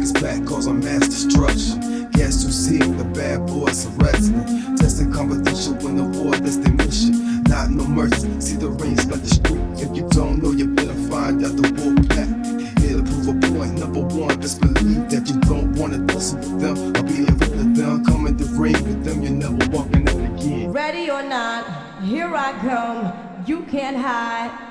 is back cause I'm mass destruction. Gas to see the bad boys are wrestling. Testing competition when the war destination. Not no mercy, see the rings like the street. If you don't know, you better find out the war pack. Here to prove a point, number one, best believe that you don't wanna tussle with them. I'll be in front of them, come in the ring with them, you're never walking out again. Ready or not, here I come, you can't hide.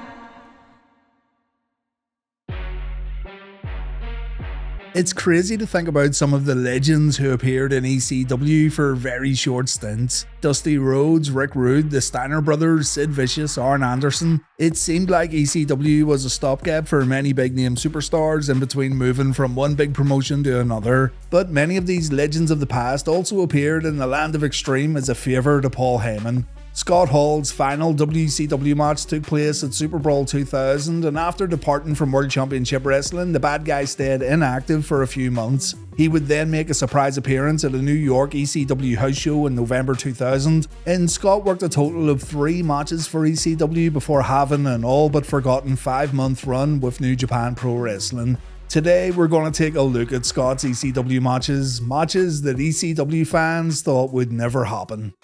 It's crazy to think about some of the legends who appeared in ECW for very short stints. Dusty Rhodes, Rick Rude, the Steiner Brothers, Sid Vicious, Arn Anderson. It seemed like ECW was a stopgap for many big name superstars in between moving from one big promotion to another. But many of these legends of the past also appeared in the Land of Extreme as a favour to Paul Heyman. Scott Hall's final WCW match took place at Super Brawl 2000, and after departing from World Championship Wrestling, the bad guy stayed inactive for a few months. He would then make a surprise appearance at a New York ECW house show in November 2000, and Scott worked a total of 3 matches for ECW before having an all but forgotten 5-month run with New Japan Pro Wrestling. Today we're going to take a look at Scott's ECW matches that ECW fans thought would never happen.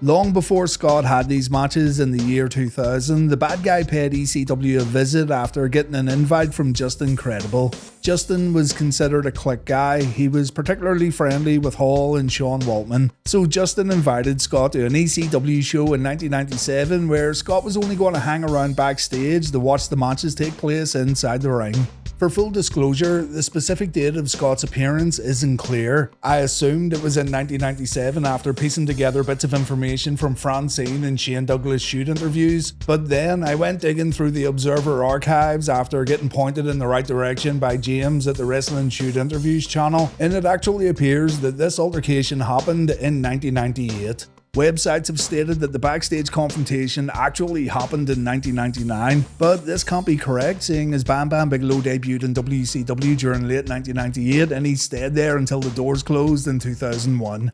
Long before Scott had these matches in the year 2000, the bad guy paid ECW a visit after getting an invite from Justin Credible. Justin was considered a Kliq guy. He was particularly friendly with Hall and Sean Waltman, so Justin invited Scott to an ECW show in 1997 where Scott was only going to hang around backstage to watch the matches take place inside the ring. For full disclosure, the specific date of Scott's appearance isn't clear. I assumed it was in 1997 after piecing together bits of information from Francine and Shane Douglas shoot interviews, but then I went digging through the Observer archives after getting pointed in the right direction by James at the Wrestling Shoot Interviews channel, and it actually appears that this altercation happened in 1998. Websites have stated that the backstage confrontation actually happened in 1999, but this can't be correct, seeing as Bam Bigelow debuted in WCW during late 1998 and he stayed there until the doors closed in 2001.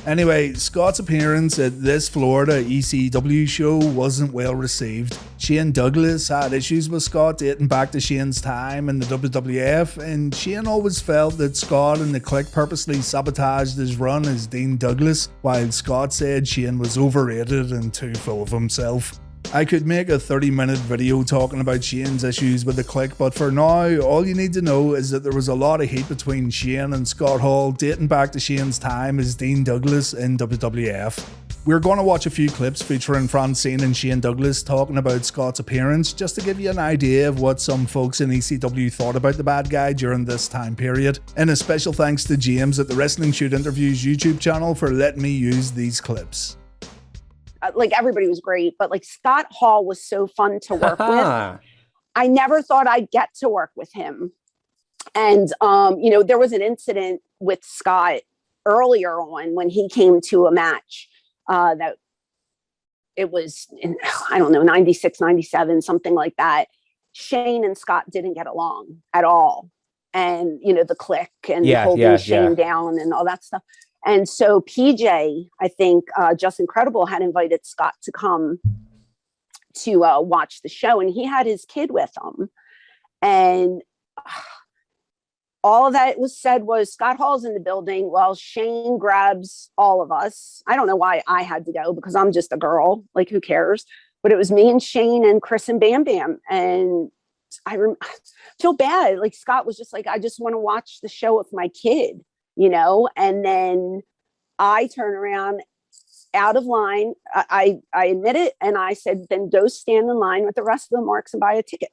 Anyway, Scott's appearance at this Florida ECW show wasn't well received. Shane Douglas had issues with Scott dating back to Shane's time in the WWF, and Shane always felt that Scott and the Kliq purposely sabotaged his run as Dean Douglas, while Scott said Shane was overrated and too full of himself. I could make a 30-minute video talking about Shane's issues with the Kliq, but for now, all you need to know is that there was a lot of heat between Shane and Scott Hall dating back to Shane's time as Dean Douglas in WWF. We're going to watch a few clips featuring Francine and Shane Douglas talking about Scott's appearance, just to give you an idea of what some folks in ECW thought about the bad guy during this time period. And a special thanks to James at the Wrestling Shoot Interviews YouTube channel for letting me use these clips. Like everybody was great, but like Scott Hall was so fun to work with. I never thought I'd get to work with him. And, there was an incident with Scott earlier on when he came to a match that it was in, I don't know, 96, 97, something like that. Shane and Scott didn't get along at all. And, the Kliq and holding Shane down and all that stuff. And so PJ, I think Justin Credible had invited Scott to come to watch the show, and he had his kid with him. And all that was said was Scott Hall's in the building while Shane grabs all of us. I don't know why I had to go because I'm just a girl, like who cares? But it was me and Shane and Chris and Bam Bam. And I feel bad. Like Scott was just like, I just want to watch the show with my kid. And then I turn around out of line. I admit it. And I said, then go stand in line with the rest of the marks and buy a ticket.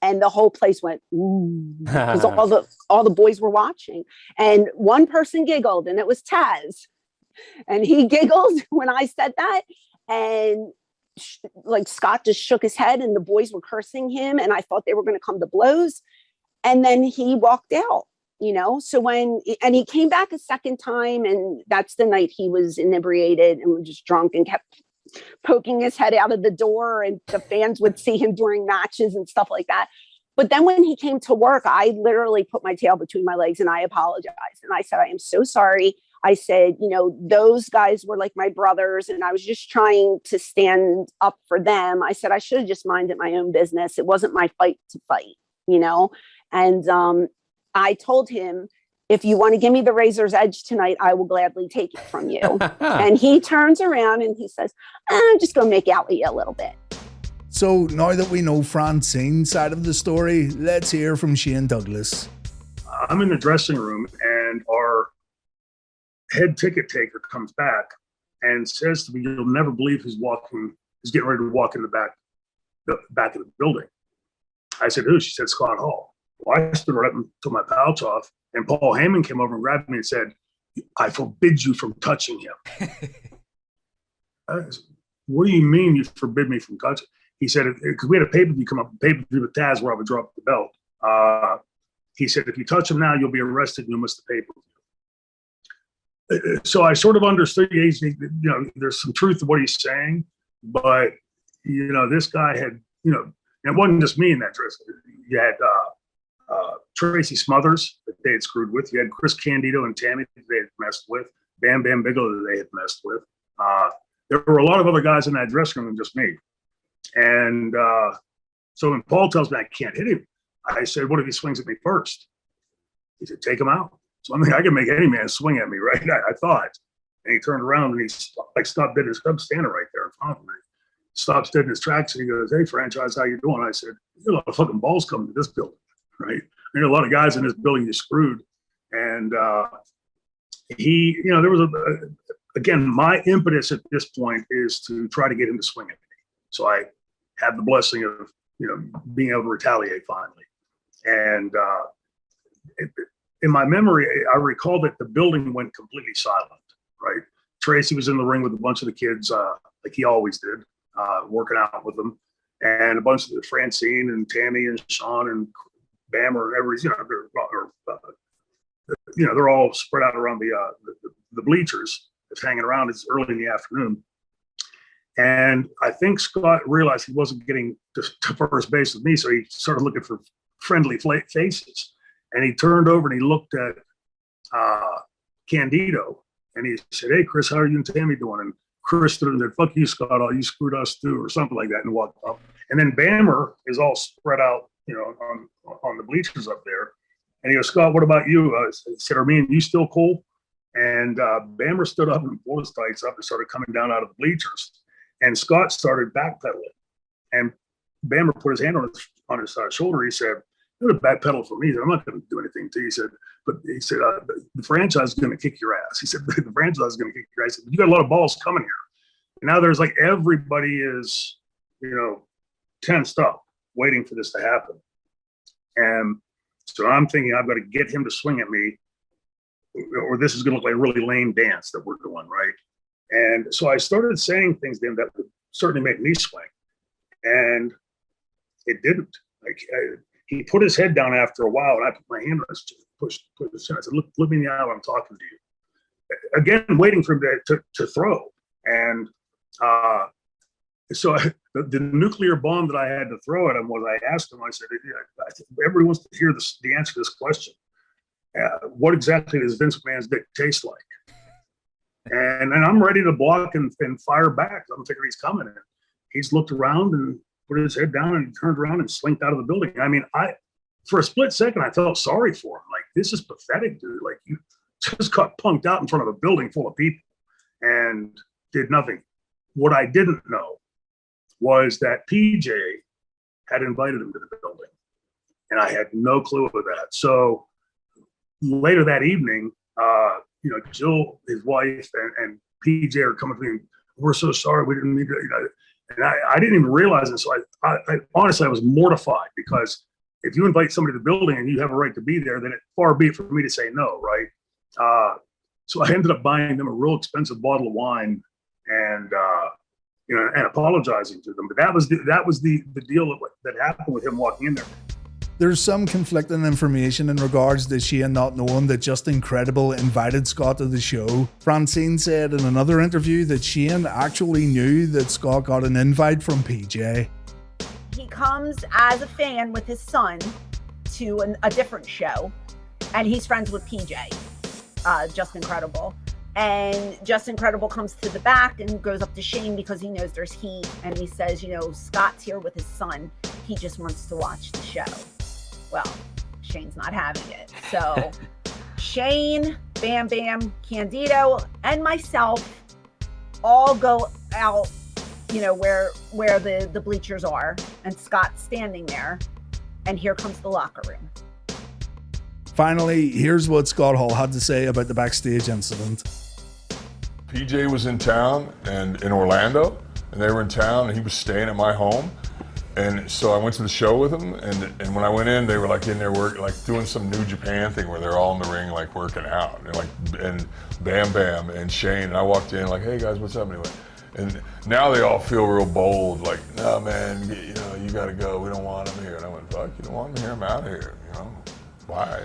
And the whole place went, ooh, because all the boys were watching. And one person giggled, and it was Taz. And he giggled when I said that. And like Scott just shook his head, and the boys were cursing him. And I thought they were going to come to blows. And then he walked out. So and he came back a second time, and that's the night he was inebriated and was just drunk and kept poking his head out of the door, and the fans would see him during matches and stuff like that. But then when he came to work, I literally put my tail between my legs and I apologized. And I said, I am so sorry. I said, you know, those guys were like my brothers, and I was just trying to stand up for them. I said, I should have just minded my own business. It wasn't my fight to fight, you know? And I told him, if you want to give me the razor's edge tonight, I will gladly take it from you. And he turns around and he says, I'm just going to make out with you a little bit. So now that we know Francine's side of the story, let's hear from Shane Douglas. I'm in the dressing room, and our head ticket taker comes back and says to me, you'll never believe he's getting ready to walk in the back of the building. I said, who? She said, Scott Hall. Well, I stood right up and took my pouch off, and Paul Heyman came over and grabbed me and said, I forbid you from touching him. I said, what do you mean you forbid me from touching? He said, because we had a pay-per-view come up, pay-per-view with Taz where I would drop the belt. He said, if you touch him now, you'll be arrested and you'll miss the pay-per-view. So I sort of understood, you know, there's some truth to what he's saying, but, you know, this guy had, you know, and it wasn't just me in that dress. You had Tracy Smothers that they had screwed with. You had Chris Candido and Tammy that they had messed with. Bam Bigelow that they had messed with. There were a lot of other guys in that dressing room than just me. And so when Paul tells me I can't hit him, I said, what if he swings at me first? He said, take him out. So I mean, I can make any man swing at me, right? I thought. And he turned around and he stopped dead. I'm standing right there in front of me. Stops dead in his tracks and he goes, hey, franchise, how you doing? I said, there's a lot of fucking balls coming to this building, right? There's a lot of guys in this building you screwed. And he, you know, there was again, my impetus at this point is to try to get him to swing at me. So I had the blessing of, you know, being able to retaliate finally. And in my memory, I recall that the building went completely silent, right? Tracy was in the ring with a bunch of the kids, like he always did, working out with them. And a bunch of the Francine and Tammy and Sean and Bam or every, you know, they're all spread out around the bleachers. It's hanging around. It's early in the afternoon. And I think Scott realized he wasn't getting to first base with me, so he started looking for friendly faces. And he turned over and he looked at Candido, and he said, hey, Chris, how are you and Tammy doing? And Chris stood and said, fuck you, Scott, you screwed us too, or something like that, and walked up. And then Bammer is all spread out, you know, on the bleachers up there. And he goes, Scott, what about you? I said, are me and you still cool? And Bammer stood up and pulled his tights up and started coming down out of the bleachers. And Scott started backpedaling, and Bammer put his hand on his shoulder. He said, "You're a backpedal for me. I'm not going to do anything to you." He said, the franchise is going to kick your ass. He said, the franchise is going to kick your ass. He said, you got a lot of balls coming here. And now there's like everybody is, you know, tensed up, waiting for this to happen. And so I'm thinking I've got to get him to swing at me, or this is going to look like a really lame dance that we're doing, right? And so I started saying things to him that would certainly make me swing, and it didn't. Like he put his head down after a while, and I put my hand on his chin, pushed his chin. I said, "Look me in the eye when I'm talking to you." Again, waiting for him to throw, and so the nuclear bomb that I had to throw at him was I asked him. I said, "Everybody wants to hear the answer to this question. What exactly does Vince McMahon's dick taste like?" And then I'm ready to block and fire back. I'm thinking he's coming. And he's looked around and put his head down and turned around and slinked out of the building. I mean, for a split second, I felt sorry for him. Like, this is pathetic, dude. Like, you just got punked out in front of a building full of people and did nothing. What I didn't know was that PJ had invited him to the building, and I had no clue of that. So later that evening, you know, Jill, his wife, and PJ are coming to me. We're so sorry. We didn't mean to, you know. And I didn't even realize it. So I honestly, I was mortified, because if you invite somebody to the building and you have a right to be there, then it far be it for me to say no, right? So I ended up buying them a real expensive bottle of wine and, you know, and apologizing to them. But that was the deal that happened with him walking in there. There's some conflicting information in regards to Shane not knowing that Justin Credible invited Scott to the show. Francine said in another interview that Shane actually knew that Scott got an invite from PJ. He comes as a fan with his son to a different show, and he's friends with PJ, Justin Credible. And Justin Credible comes to the back and goes up to Shane because he knows there's heat. And he says, Scott's here with his son. He just wants to watch the show. Well, Shane's not having it. So Shane, Bam Bam, Candido, and myself all go out, where the bleachers are. And Scott's standing there. And here comes the locker room. Finally, here's what Scott Hall had to say about the backstage incident. PJ was in town and in Orlando, and they were in town, and he was staying at my home. And so I went to the show with him, and when I went in, they were like in there doing some New Japan thing where they're all in the ring like working out, and Bam Bam and Shane. And I walked in like, hey guys, what's up anyway? And now they all feel real bold, like, no man, you gotta go. We don't want him here. And I went, fuck, you don't want him here? I'm out of here. Why?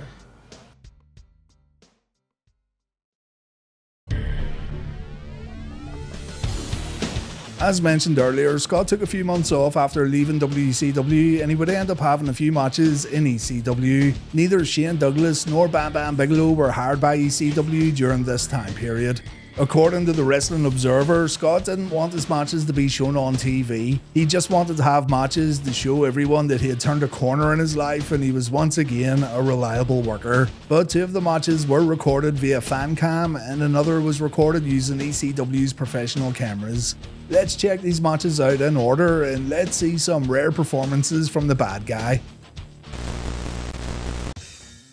As mentioned earlier, Scott took a few months off after leaving WCW, and he would end up having a few matches in ECW. Neither Shane Douglas nor Bam Bigelow were hired by ECW during this time period. According to the Wrestling Observer, Scott didn't want his matches to be shown on TV. He just wanted to have matches to show everyone that he had turned a corner in his life and he was once again a reliable worker. But 2 of the matches were recorded via fan cam and another was recorded using ECW's professional cameras. Let's check these matches out in order and let's see some rare performances from the bad guy.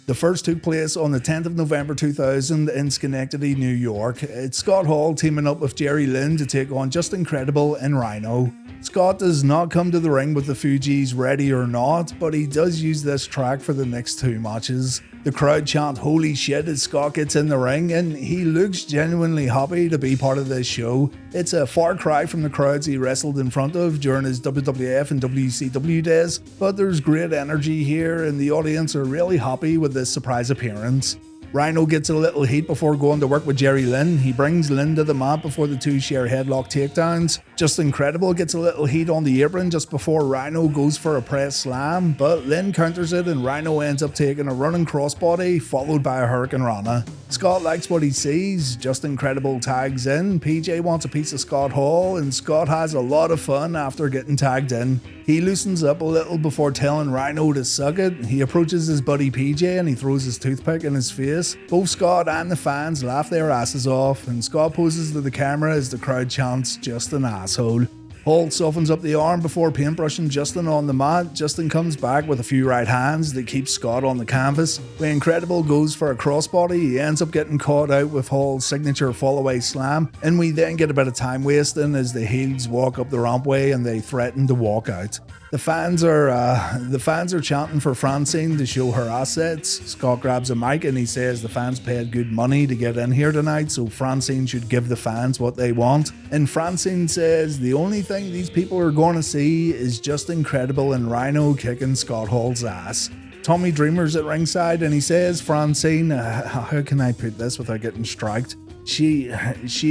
The first took place on the 10th of November 2000 in Schenectady, New York. It's Scott Hall teaming up with Jerry Lynn to take on Justin Credible and Rhino. Scott does not come to the ring with the Fugees ready or not, but he does use this track for the next 2 matches. The crowd chant holy shit as Scott gets in the ring and he looks genuinely happy to be part of this show. It's a far cry from the crowds he wrestled in front of during his WWF and WCW days, but there's great energy here and the audience are really happy with this surprise appearance. Rhino gets a little heat before going to work with Jerry Lynn. He brings Lynn to the mat before the 2 share headlock takedowns. Justin Credible gets a little heat on the apron just before Rhino goes for a press slam, but Lynn counters it and Rhino ends up taking a running crossbody followed by a Hurricane Rana. Scott likes what he sees. Justin Credible tags in. PJ wants a piece of Scott Hall and Scott has a lot of fun after getting tagged in. He loosens up a little before telling Rhino to suck it. He approaches his buddy PJ and he throws his toothpick in his face. Both Scott and the fans laugh their asses off and Scott poses to the camera as the crowd chants, just an asshole. Hall softens up the arm before paintbrushing Justin on the mat. Justin comes back with a few right hands that keep Scott on the canvas. When Credible goes for a crossbody, he ends up getting caught out with Hall's signature fallaway slam, and we then get a bit of time wasting as the heels walk up the rampway and they threaten to walk out. The fans are chanting for Francine to show her assets. Scott grabs a mic and he says the fans paid good money to get in here tonight, so Francine should give the fans what they want. And Francine says the only thing these people are going to see is Justin Credible and Rhino kicking Scott Hall's ass. Tommy Dreamer's at ringside and he says, Francine, how can I put this without getting striked? She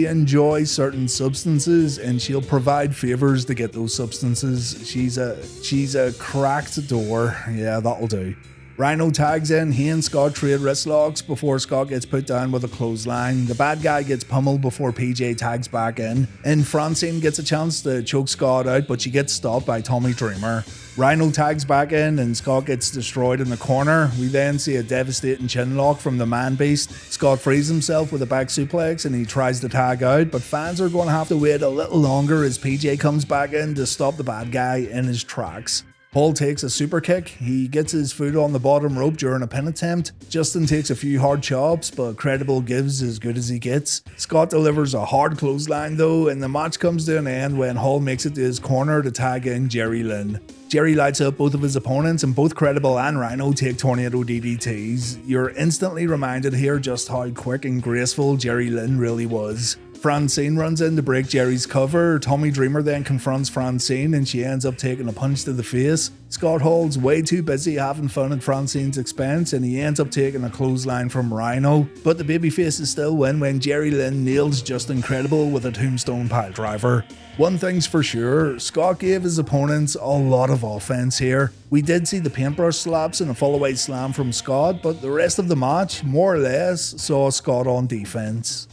enjoys certain substances and she'll provide favors to get those substances. She's a cracked door. Yeah, that'll do. Rhino tags in. He and Scott trade wrist locks before Scott gets put down with a clothesline. The bad guy gets pummeled before PJ tags back in. And Francine gets a chance to choke Scott out, but she gets stopped by Tommy Dreamer. Rhino tags back in and Scott gets destroyed in the corner. We then see a devastating chin lock from the Man Beast. Scott frees himself with a back suplex and he tries to tag out, but fans are going to have to wait a little longer as PJ comes back in to stop the bad guy in his tracks. Hall takes a super kick. He gets his foot on the bottom rope during a pin attempt. Justin takes a few hard chops, but Credible gives as good as he gets. Scott delivers a hard clothesline though, and the match comes to an end when Hall makes it to his corner to tag in Jerry Lynn. Jerry lights up both of his opponents and both Credible and Rhino take tornado DDTs. You're instantly reminded here just how quick and graceful Jerry Lynn really was. Francine runs in to break Jerry's cover. Tommy Dreamer then confronts Francine and she ends up taking a punch to the face. Scott Hall's way too busy having fun at Francine's expense and he ends up taking a clothesline from Rhino. But the babyfaces still win when Jerry Lynn nails Justin Credible with a tombstone piledriver. One thing's for sure, Scott gave his opponents a lot of offense here. We did see the paintbrush slaps and a fallaway slam from Scott, but the rest of the match, more or less, saw Scott on defense.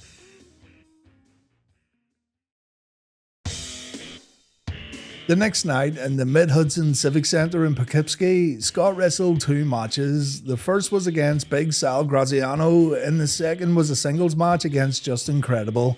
The next night in the Mid-Hudson Civic Center in Poughkeepsie, Scott wrestled 2 matches. The first was against Big Sal Graziano, and the second was a singles match against Justin Credible.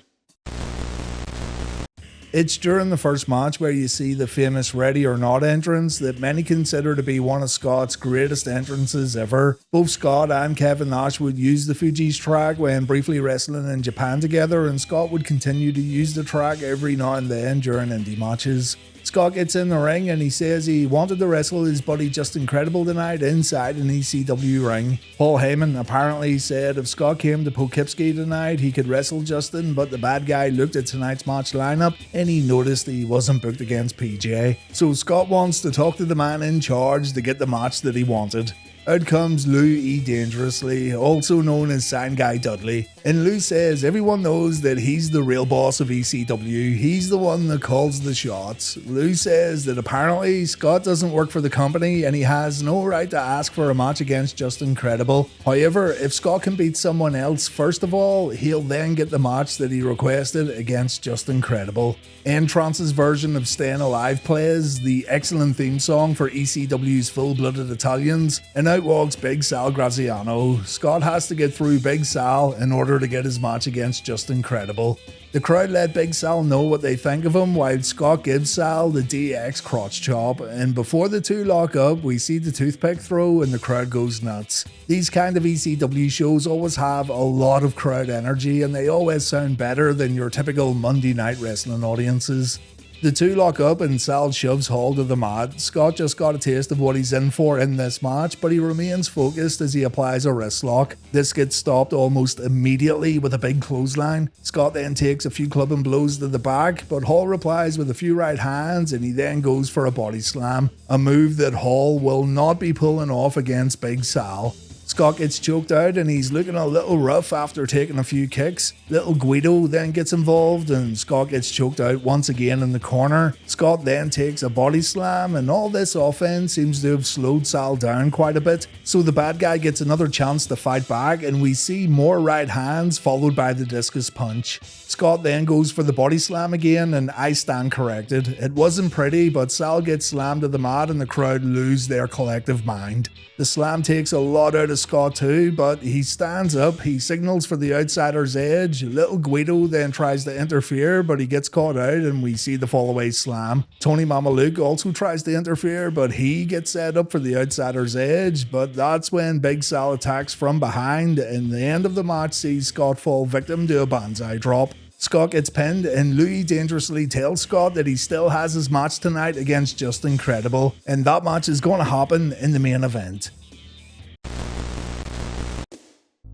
It's during the first match where you see the famous Ready or Not entrance that many consider to be one of Scott's greatest entrances ever. Both Scott and Kevin Nash would use the Fuji's track when briefly wrestling in Japan together, and Scott would continue to use the track every now and then during indie matches. Scott gets in the ring and he says he wanted to wrestle his buddy Justin Credible tonight inside an ECW ring. Paul Heyman apparently said if Scott came to Poughkeepsie tonight he could wrestle Justin, but the bad guy looked at tonight's match lineup and he noticed he wasn't booked against PJ. So Scott wants to talk to the man in charge to get the match that he wanted. Out comes Lou E. Dangerously, also known as Sign Guy Dudley, and Lou says everyone knows that he's the real boss of ECW, he's the one that calls the shots. Lou says that apparently Scott doesn't work for the company and he has no right to ask for a match against Justin Credible. However, if Scott can beat someone else first of all, he'll then get the match that he requested against Justin Credible. N-Trance's version of Staying Alive plays, the excellent theme song for ECW's Full-Blooded Italians, and out walks Big Sal Graziano. Scott has to get through Big Sal in order to get his match against Justin Credible. The crowd let Big Sal know what they think of him while Scott gives Sal the DX crotch chop, and before the two lock up we see the toothpick throw and the crowd goes nuts. These kind of ECW shows always have a lot of crowd energy and they always sound better than your typical Monday night wrestling audiences. The two lock up and Sal shoves Hall to the mat. Scott just got a taste of what he's in for in this match, but he remains focused as he applies a wrist lock. This gets stopped almost immediately with a big clothesline. Scott then takes a few clubbing blows to the back, but Hall replies with a few right hands and he then goes for a body slam, a move that Hall will not be pulling off against Big Sal. Scott gets choked out and he's looking a little rough after taking a few kicks. Little Guido then gets involved and Scott gets choked out once again in the corner. Scott then takes a body slam and all this offense seems to have slowed Sal down quite a bit. So the bad guy gets another chance to fight back and we see more right hands followed by the discus punch. Scott then goes for the body slam again and I stand corrected. It wasn't pretty, but Sal gets slammed to the mat and the crowd lose their collective mind. The slam takes a lot out of Scott too, but he stands up, he signals for the outsider's edge. Little Guido then tries to interfere, but he gets caught out and we see the fallaway slam. Tony Mama Luke also tries to interfere, but he gets set up for the outsider's edge, but that's when Big Sal attacks from behind and the end of the match sees Scott fall victim to a banzai drop. Scott gets pinned and Louis dangerously tells Scott that he still has his match tonight against Justin Credible, and that match is going to happen in the main event.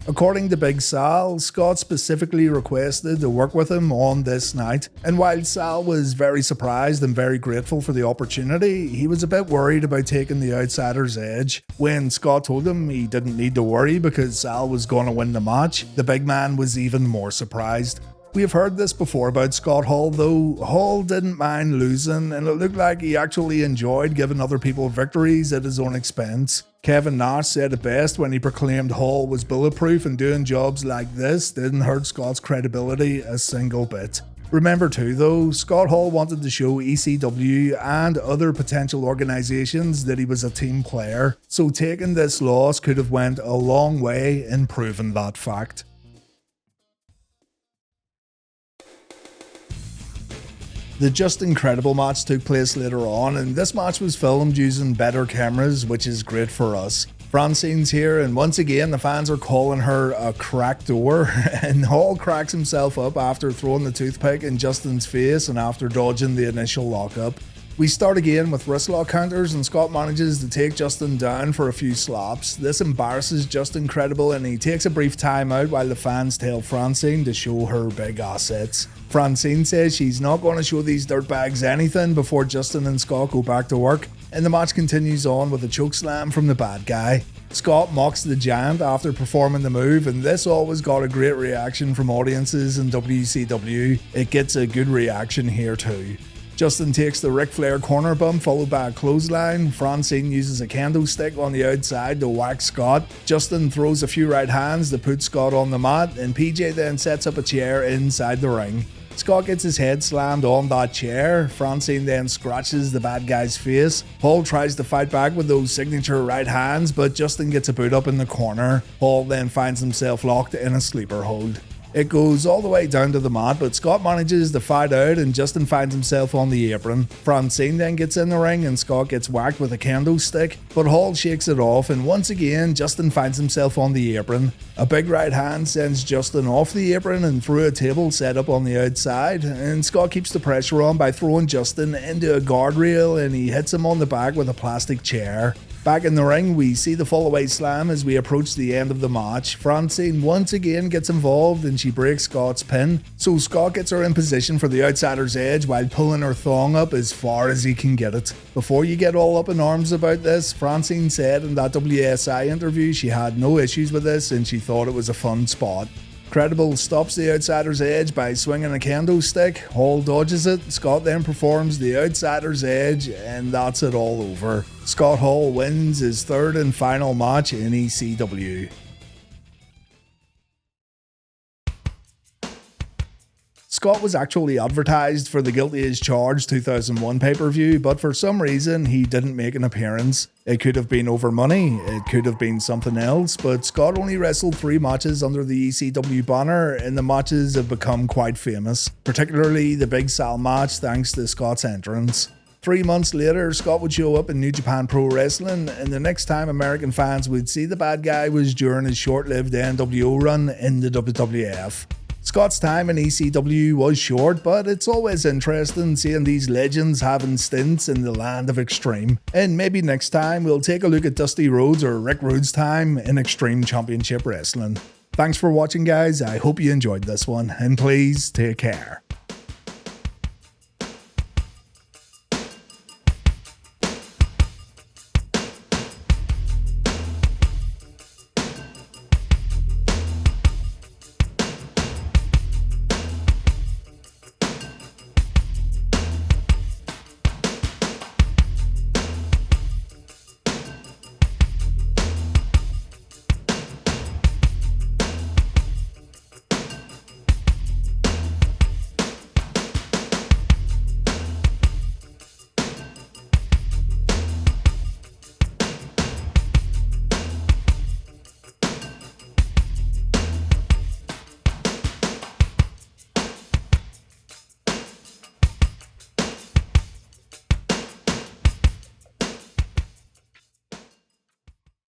According to Big Sal, Scott specifically requested to work with him on this night, and while Sal was very surprised and very grateful for the opportunity, he was a bit worried about taking the outsider's edge. When Scott told him he didn't need to worry because Sal was going to win the match, the big man was even more surprised. We have heard this before about Scott Hall though. Hall didn't mind losing and it looked like he actually enjoyed giving other people victories at his own expense. Kevin Nash said it best when he proclaimed Hall was bulletproof and doing jobs like this didn't hurt Scott's credibility a single bit. Remember too though, Scott Hall wanted to show ECW and other potential organizations that he was a team player, so taking this loss could have went a long way in proving that fact. The Justin Credible match took place later on, and this match was filmed using better cameras, which is great for us. Francine's here, and once again the fans are calling her a cracked door, and Hall cracks himself up after throwing the toothpick in Justin's face and after dodging the initial lockup. We start again with wrist lock counters and Scott manages to take Justin down for a few slaps. This embarrasses Justin Credible and he takes a brief time out while the fans tell Francine to show her big assets. Francine says she's not going to show these dirtbags anything before Justin and Scott go back to work, and the match continues on with a chokeslam from the bad guy. Scott mocks the Giant after performing the move, and this always got a great reaction from audiences in WCW. It gets a good reaction here too. Justin takes the Ric Flair corner bump followed by a clothesline. Francine uses a kendo stick on the outside to whack Scott. Justin throws a few right hands to put Scott on the mat, and PJ then sets up a chair inside the ring. Scott gets his head slammed on that chair. Francine then scratches the bad guy's face. Hall tries to fight back with those signature right hands, but Justin gets a boot up in the corner. Hall then finds himself locked in a sleeper hold. It goes all the way down to the mat, but Scott manages to fight out and Justin finds himself on the apron. Francine then gets in the ring and Scott gets whacked with a kendo stick, but Hall shakes it off and once again Justin finds himself on the apron. A big right hand sends Justin off the apron and through a table set up on the outside, and Scott keeps the pressure on by throwing Justin into a guardrail and he hits him on the back with a plastic chair. Back in the ring, we see the fallaway slam as we approach the end of the match. Francine once again gets involved and she breaks Scott's pin, so Scott gets her in position for the outsider's edge while pulling her thong up as far as he can get it. Before you get all up in arms about this, Francine said in that WSI interview she had no issues with this and she thought it was a fun spot. Credible stops the outsider's edge by swinging a kendo stick. Hall dodges it. Scott then performs the outsider's edge, and that's it all over. Scott Hall wins his third and final match in ECW. Scott was actually advertised for the Guilty as Charged 2001 pay-per-view, but for some reason he didn't make an appearance. It could have been over money, it could have been something else, but Scott only wrestled 3 matches under the ECW banner, and the matches have become quite famous, particularly the Big Sal match thanks to Scott's entrance. 3 months later, Scott would show up in New Japan Pro Wrestling, and the next time American fans would see the bad guy was during his short-lived NWO run in the WWF. Scott's time in ECW was short, but it's always interesting seeing these legends having stints in the land of Extreme. And maybe next time we'll take a look at Dusty Rhodes or Rick Rude's time in Extreme Championship Wrestling. Thanks for watching, guys. I hope you enjoyed this one, and please take care.